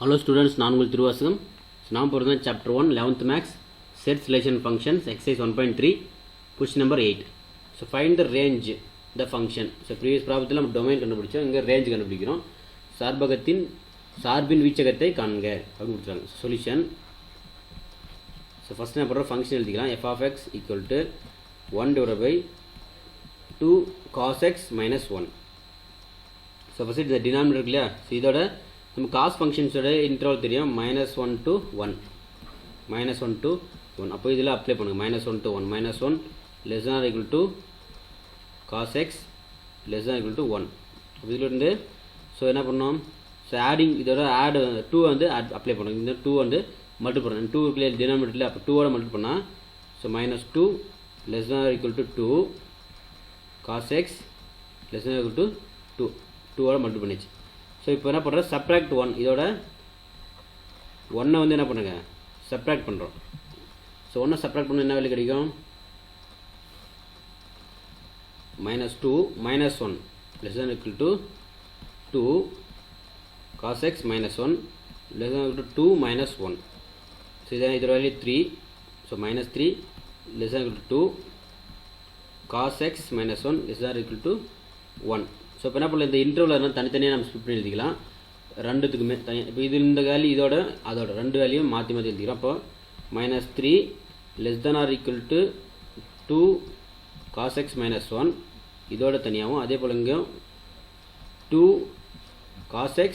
Hello students, நான் உங்கள் திருவாசகம். நாம் போகிறது chapter 1 11th max sets relation functions exercise 1.3 question number 8. So find the range the function. So previous ப்ராப்ளத்தில் நம்ம domain கண்டுபிடிச்சோம், இங்கே ரேஞ்ச் கண்டுபிடிக்கிறோம். சார்பகத்தின் சார்பின் வீச்சகத்தை காண்க அப்படின்னு கொடுத்துருக்காங்க. சொல்யூஷன். ஸோ ஃபஸ்ட் என்ன பண்ணுறோம், ஃபங்க்ஷன் எழுதிக்கலாம். f of x equal to 1 divided by 2 cos x minus 1. So first இந்த டினாமினேட்டர் இருக்கு இல்லையா, ஸோ இதோட நம்ம காஸ் ஃபங்க்ஷன்ஸோட இன்டர்வல் தெரியும், -1 to 1, -1 to 1. அப்போ இதில் அப்ளை பண்ணுங்கள், -1 to 1, -1 less than or equal to cos x less than or equal to 1. அப்போ இதில் இருந்து ஸோ என்ன பண்ணோம், ஸோ ஆடிங் இதோட ஆட் 2 வந்து அப்ளை பண்ணணும். இந்த 2 வந்து மல்டிபிள் பண்ணணும், 2 இருக்குல்ல டினாமினேட்டரில், அப்போ 2ஓட மல்டிபிள் பண்ணால் so -2 less than or equal to 2 cos x less than or equal to 2, 2ஓட multiple பண்ணிச்சு. ஸோ இப்போ என்ன பண்ணுறோம், சப்ராக்ட் 1, இதோட 1 வந்து என்ன பண்ணுங்க சப்ராக்ட் பண்ணுறோம். ஸோ 1 சப்ராக்ட் பண்ண என்ன வேல்யூ கிடைக்கும், -2 -1 less than or equal to 2 cos x minus 1 less than or equal to 2 minus 1. So இதான் இதோட value 3. So -3 less than or equal to 2 cos x minus 1 less than or equal to 1. So இப்போ என்ன பண்ணலாம், இந்த interval தனித்தனியாக நம்ம split பண்ணி எழுதிக்கலாம், ரெண்டுத்துக்குமே தனியாக. இப்போ இது இந்த வேல்யூ இதோட அதோட ரெண்டு வேல்யூவும் மாற்றி மாற்றி எழுதிக்கிறோம். அப்போ -3 less than or equal to 2 cos x minus 1 இதோட தனியாகவும், அதே போல் இங்கேயும் 2 cos x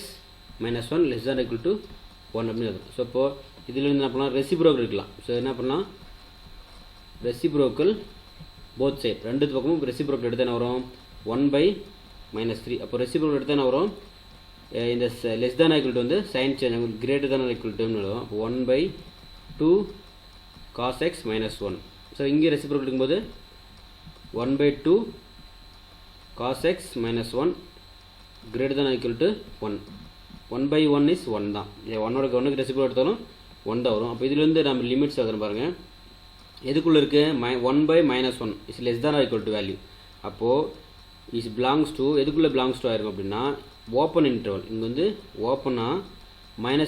minus 1 less than or equal to 1 அப்படின்னு எழுதும். ஸோ இப்போது இதில் என்ன பண்ணலாம், ரெசிப்ரோக்கல் இருக்கலாம். ஸோ என்ன பண்ணலாம், ரெசிப்ரோக்கல் போத் சைட், ரெண்டு பக்கமும் ரெசிப்ரோக்கல் எடுத்து என்ன வரும், 1/-3. அப்போ ரெசிப்ரோக்கல் எடுத்து என்ன வரும், இந்த லெஸ் தேன் ஈக்குவல் டு வந்து sign change greater than equal டுன்னு எழுதும். அப்போ 1/2 cos x minus 1. ஸோ இங்கே ரெசிப்ரோக்கல் இருக்கும்போது 1/2 cos x minus 1 greater than or equal to 1. 1/1 is 1 தான், 1க்கு ரெசிப்ரோக்கல் எடுத்தாலும் 1 தான் வரும். அப்போ இதுலேருந்து நம்ம லிமிட்ஸ் எழுதுறோம் பாருங்கள், எதுக்குள்ளே இருக்குது, 1/-1 is less than or equal to value. அப்போது இஸ் பிலாங்ஸ் டு எதுக்குள்ளே பிலாங்ஸ் டு ஆயிருக்கும் அப்படின்னா ஓப்பன் இன்டர்வல். இங்கே வந்து ஓப்பனாக -∞,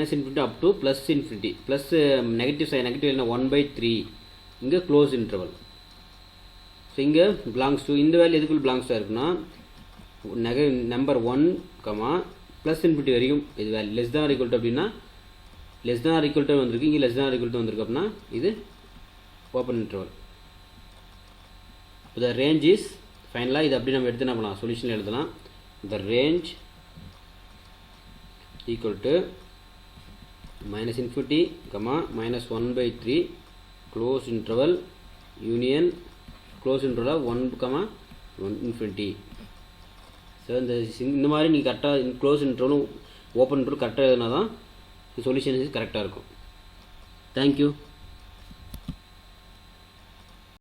-∞ up to +∞, plus negative sign, negative என்ன 1/3, இங்கே க்ளோஸ் இன்டர்வல். ஸோ இங்கே பிலாங்ஸ் டு இந்த வேல்யூ எதுக்குள்ளே பிலாங்ஸ் டு ஆயிருக்குன்னா நம்பர் 1, +∞ வரைக்கும் இது value less than or equal to அப்படின்னா less than or equal to வந்திருக்கு, இங்கே less than or equal to வந்திருக்கு அப்படின்னா இது open interval. the range is ஃபைனலாக இது அப்படி நம்ம எடுத்து என்ன பண்ணலாம், சொல்யூஷன் எழுதலாம். the range equal to -∞, -1/3 close interval union close interval 1, so இந்த மாதிரி நீங்கள் கரெக்டாக க்ளோஸ் இன்டர்வலும் ஓப்பன் இன்டர்வல் கரெக்டாக எழுதினா தான் சொல்யூஷன் கரெக்டாக இருக்கும். தேங்க்யூ.